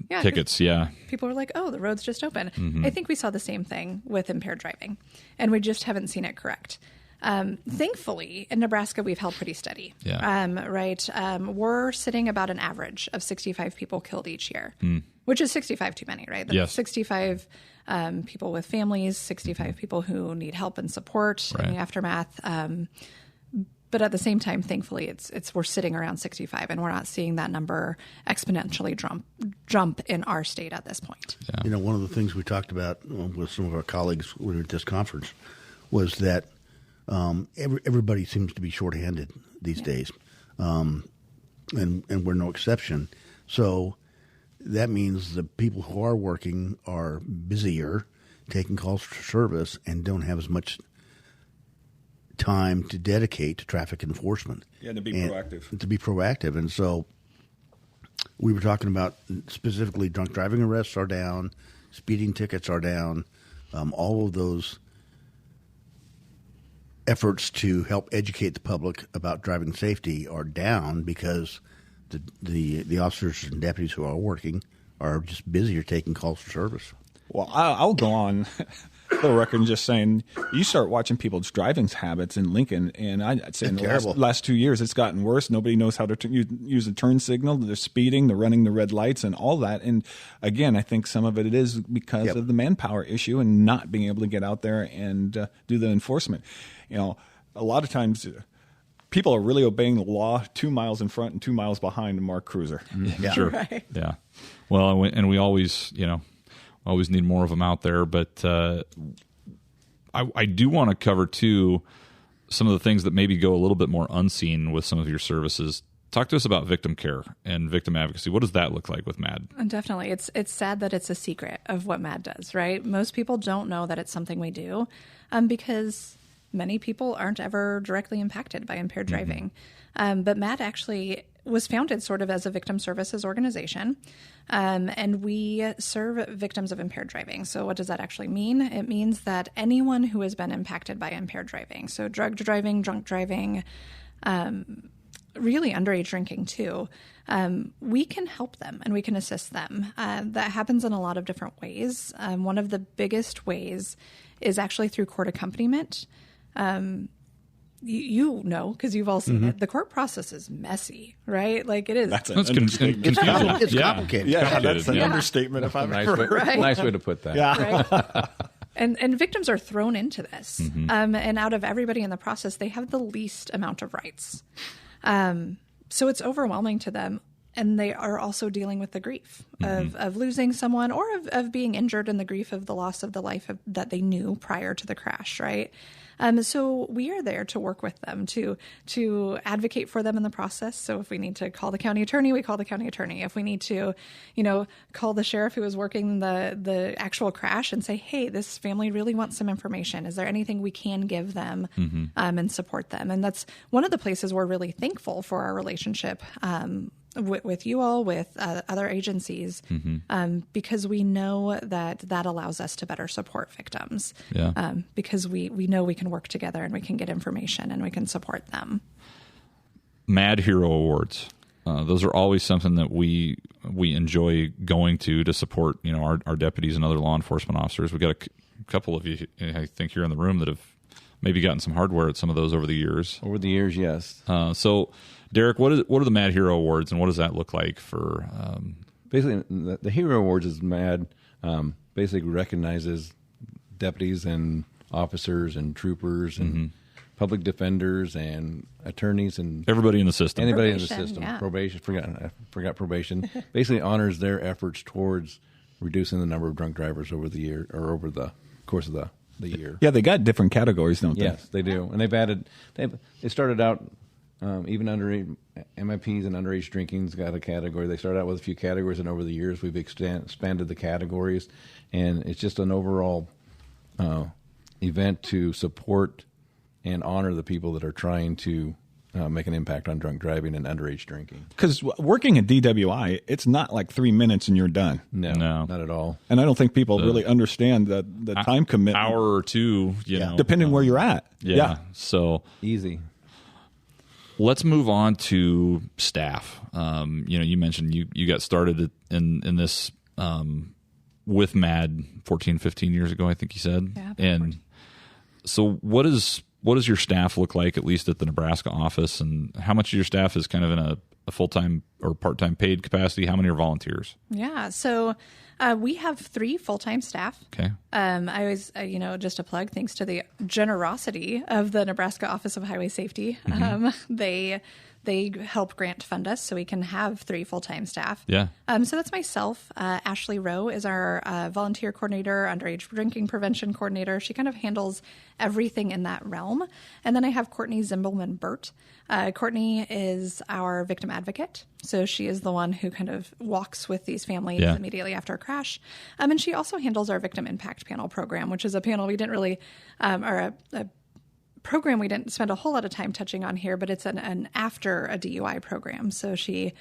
Yeah, tickets. Yeah. people were like, oh, the road's just open. I think we saw the same thing with impaired driving, and we just haven't seen it correct. Thankfully, in Nebraska, we've held pretty steady. Yeah. Right. We're sitting about an average of 65 people killed each year, which is 65 too many, right? Yes. 65 people with families, 65 people who need help and support in the aftermath. But at the same time, thankfully, we're sitting around 65, and we're not seeing that number exponentially jump in our state at this point. You know, one of the things we talked about with some of our colleagues when we were at this conference was that everybody seems to be shorthanded these days, and we're no exception. So that means the people who are working are busier, taking calls for service, and don't have as much time to dedicate to traffic enforcement. Yeah, to be proactive. To be proactive. And so we were talking about specifically drunk driving arrests are down, speeding tickets are down, all of those efforts to help educate the public about driving safety are down because the officers and deputies who are working are just busier taking calls for service. Well, I'll go on the record and just saying, you start watching people's driving habits in Lincoln, and I'd say in the last 2 years, it's gotten worse. Nobody knows how to use a turn signal. They're speeding, they're running the red lights and all that. And again, I think some of it is because of the manpower issue and not being able to get out there and do the enforcement. You know, a lot of times people are really obeying the law 2 miles in front and 2 miles behind a marked cruiser. Yeah. Sure. Right. Yeah. Well, and we always, always need more of them out there. But I do want to cover, too, some of the things that maybe go a little bit more unseen with some of your services. Talk to us about victim care and victim advocacy. What does that look like with MADD? And definitely. It's sad that it's a secret of what MADD does, right? Most people don't know that it's something we do because many people aren't ever directly impacted by impaired driving. But MADD actually was founded sort of as a victim services organization, and we serve victims of impaired driving. So what does that actually mean? It means that anyone who has been impacted by impaired driving, so drugged driving, drunk driving, really underage drinking too, we can help them and we can assist them. That happens in a lot of different ways. One of the biggest ways is actually through court accompaniment. You know, because you've all seen it. The court process is messy, right? Like it is. That's confusing. It's complicated. Yeah, that's an understatement if I've ever heard. Nice way to put that. Yeah. Right? And victims are thrown into this. And out of everybody in the process, they have the least amount of rights. So it's overwhelming to them. And they are also dealing with the grief of losing someone or of being injured, and the grief of the loss of the life that they knew prior to the crash, right? So we are there to work with them, to advocate for them in the process. So if we need to call the county attorney, we call the county attorney. If we need to, call the sheriff who was working the actual crash and say, hey, this family really wants some information. Is there anything we can give them and support them? And that's one of the places we're really thankful for our relationship with you all, with other agencies, because we know that allows us to better support victims. Yeah. Because we know we can work together and we can get information and we can support them. MADD Hero Awards. Those are always something that we enjoy going to support, our deputies and other law enforcement officers. We've got a couple of you, I think, here in the room that have maybe gotten some hardware at some of those over the years. Over the years, yes. So, Derek, what are the MADD Hero Awards, and what does that look like for? Basically, the Hero Awards is MADD. Basically recognizes deputies and officers and troopers and public defenders and attorneys and Everybody in the system. anybody in the Probation, system. yeah. Probation. I forgot probation. Basically honors their efforts towards reducing the number of drunk drivers over the year or over the course of the year. Yeah, they got different categories, don't they? Yes, they do. And they've added. They started out even underage MIPs and underage drinking's got a category. They started out with a few categories, and over the years we've expanded the categories, and it's just an overall event to support and honor the people that are trying to make an impact on drunk driving and underage drinking. Because working at DWI, it's not like 3 minutes and you're done. No, not at all. And I don't think people really understand the time commitment. Hour or two, you know. Depending where you're at. Yeah. So Easy. let's move on to staff. You mentioned you got started in this with MADD 14, 15 years ago, I think you said. Yeah, and so what does your staff look like, at least at the Nebraska office, and how much of your staff is kind of in a full-time or part-time paid capacity? How many are volunteers? Yeah. So we have 3 full-time staff. Okay. I always, just a plug, thanks to the generosity of the Nebraska Office of Highway Safety. They help grant fund us so we can have 3 full-time staff. Yeah. So that's myself. Ashley Rowe is our volunteer coordinator, underage drinking prevention coordinator. She kind of handles everything in that realm. And then I have Courtney Zimbelman-Burt. Courtney is our victim advocate. So she is the one who kind of walks with these families immediately after a crash. And she also handles our victim impact panel program, which is a panel we didn't really, or a program we didn't spend a whole lot of time touching on here, but it's an after a DUI program. So she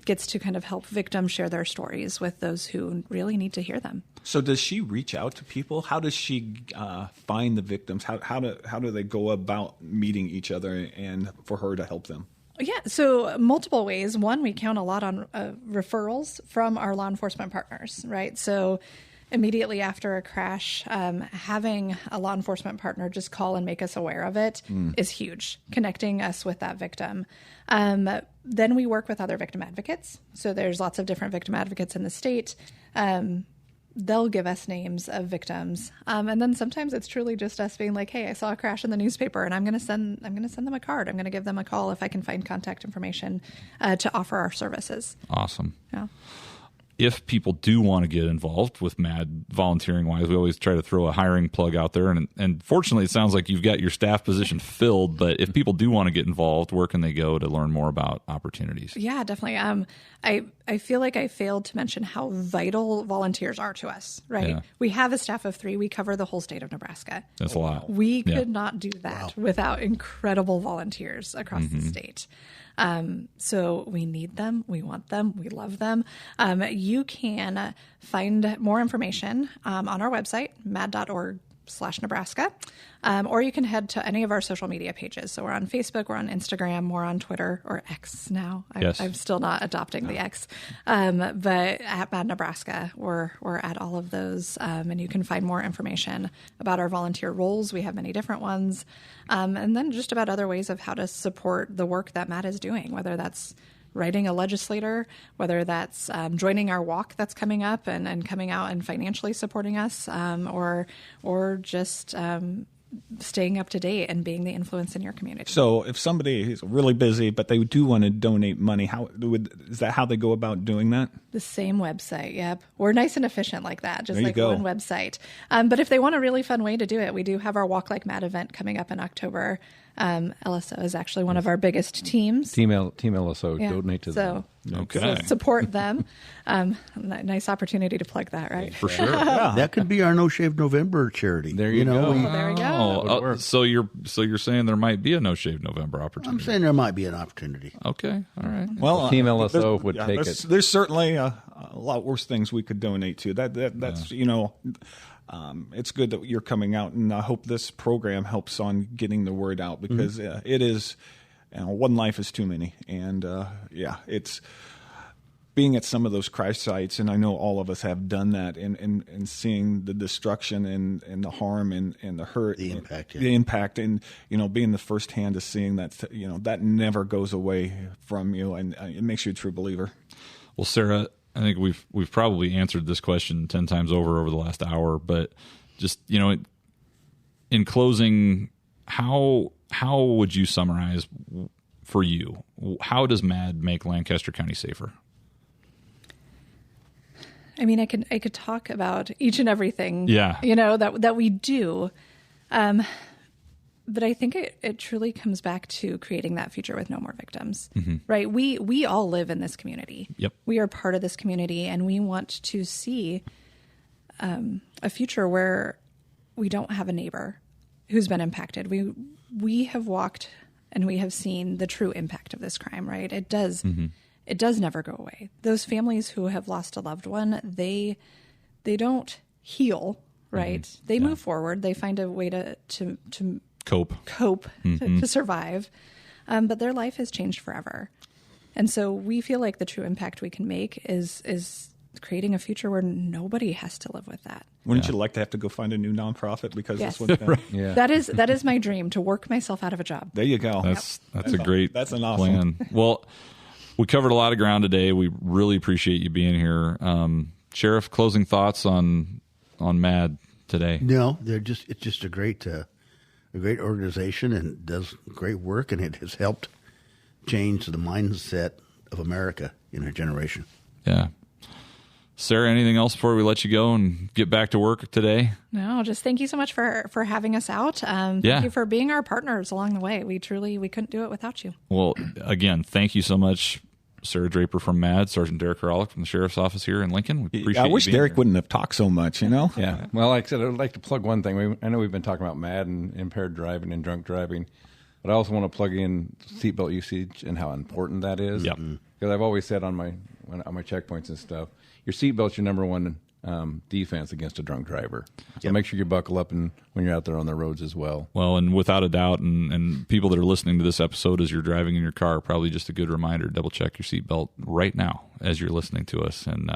gets to kind of help victims share their stories with those who really need to hear them. So does she reach out to people? How does she find the victims? How do they go about meeting each other and for her to help them? Yeah, so multiple ways. One, we count a lot on referrals from our law enforcement partners, right? So immediately after a crash, having a law enforcement partner just call and make us aware of it is huge, connecting us with that victim. Then we work with other victim advocates. So there's lots of different victim advocates in the state. They'll give us names of victims. And then sometimes it's truly just us being like, hey, I saw a crash in the newspaper and I'm going to send them a card. I'm going to give them a call if I can find contact information to offer our services. Awesome. Yeah. If people do want to get involved with MADD volunteering-wise, we always try to throw a hiring plug out there. And fortunately, it sounds like you've got your staff position filled. But if people do want to get involved, where can they go to learn more about opportunities? Yeah, definitely. I feel like I failed to mention how vital volunteers are to us, right? Yeah. We have a staff of 3. We cover the whole state of Nebraska. That's a lot. We could not do that without incredible volunteers across the state. So we need them. We want them. We love them. You can find more information on our website, madd.org/Nebraska, or you can head to any of our social media pages. So we're on Facebook, we're on Instagram, we're on Twitter, or X now. I'm still not adopting the X. But at MADD Nebraska, we're at all of those. And you can find more information about our volunteer roles. We have many different ones. And then just about other ways of how to support the work that MADD is doing, whether that's writing a legislator, whether that's joining our walk that's coming up and coming out and financially supporting us, or just staying up to date and being the influence in your community. So if somebody is really busy, but they do want to donate money, is that how they go about doing that? The same website, yep. We're nice and efficient like that, just like go. one website. But if they want a really fun way to do it, we do have our Walk Like MADD event coming up in October. LSO is actually one of our biggest teams. Team LSO, donate to them. Okay. So support them. Nice opportunity to plug that, right? For sure. That could be our No Shave November charity. There you go. There we go. So you're saying there might be a No Shave November opportunity? I'm saying there might be an opportunity. Okay. All right. Well, Team LSO would take it. There's certainly a lot worse things we could donate to. That's it's good that you're coming out, and I hope this program helps on getting the word out because it is, one life is too many, and it's being at some of those crash sites, and I know all of us have done that, and seeing the destruction and the harm and the hurt, The impact, yeah. the impact, and being the first hand to seeing that, that never goes away from you, and it makes you a true believer. Well, Sarah, I think we've probably answered this question 10 times over the last hour, but just, in closing, how would you summarize for you? How does MADD make Lancaster County safer? I mean, I could talk about each and everything, Yeah. that we do. But I think it truly comes back to creating that future with no more victims, right? We all live in this community. Yep. We are part of this community, and we want to see a future where we don't have a neighbor who's been impacted. We have walked and we have seen the true impact of this crime, right? It does never go away. Those families who have lost a loved one, they don't heal, right? They move forward. They find a way to cope, to survive. But their life has changed forever. And so we feel like the true impact we can make is creating a future where nobody has to live with that. Wouldn't you like to have to go find a new nonprofit because Yes. this one's Yeah. That is my dream, to work myself out of a job. There you go. That's a great That's an awesome plan. Well, we covered a lot of ground today. We really appreciate you being here. Sheriff, closing thoughts on MADD today? No, it's just a great organization and does great work, and it has helped change the mindset of America in our generation. Yeah. Sarah, anything else before we let you go and get back to work today? No, just thank you so much for having us out. Thank you for being our partners along the way. We couldn't do it without you. Well, again, thank you so much, Sara Draper from MADD, Sergeant Derek Karalik from the Sheriff's Office here in Lincoln. We appreciate I wish you being Derek here. wouldn't have talked so much, Yeah. Well, like I said, I would like to plug one thing. I know we've been talking about MADD and impaired driving and drunk driving, but I also want to plug in seatbelt usage and how important that is. Yep. Because I've always said on my checkpoints and stuff, your seatbelt's your number one defense against a drunk driver. So make sure you buckle up when you're out there on the roads as well. Well, and without a doubt, and people that are listening to this episode as you're driving in your car, probably just a good reminder, double check your seatbelt right now as you're listening to us. And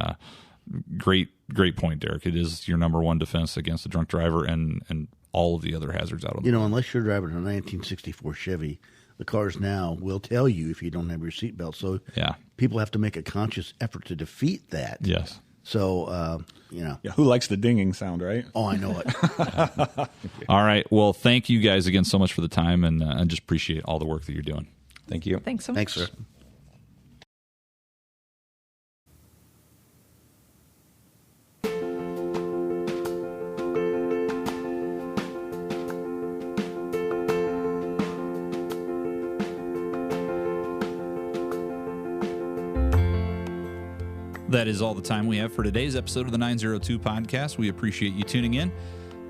great point, Derek. It is your number one defense against a drunk driver and all of the other hazards out on the road. Unless you're driving a 1964 Chevy, the cars now will tell you if you don't have your seatbelt. So people have to make a conscious effort to defeat that. Yes. So, Yeah, who likes the dinging sound, right? Oh, I know it. All right. Well, thank you guys again so much for the time, and I just appreciate all the work that you're doing. Thank you. Thanks so much. Thanks, sir. That is all the time we have for today's episode of the 902 podcast. We appreciate you tuning in.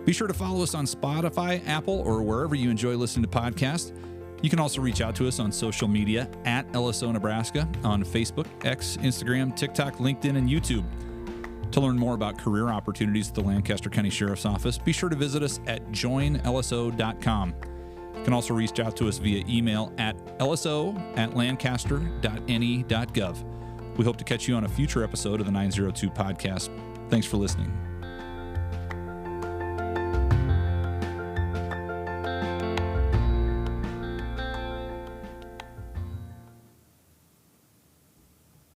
Be sure to follow us on Spotify, Apple, or wherever you enjoy listening to podcasts. You can also reach out to us on social media at LSO Nebraska on Facebook, X, Instagram, TikTok, LinkedIn, and YouTube. To learn more about career opportunities at the Lancaster County Sheriff's Office, be sure to visit us at joinlso.com. You can also reach out to us via email at lso@lancaster.ne.gov. We hope to catch you on a future episode of the 902 podcast. Thanks for listening.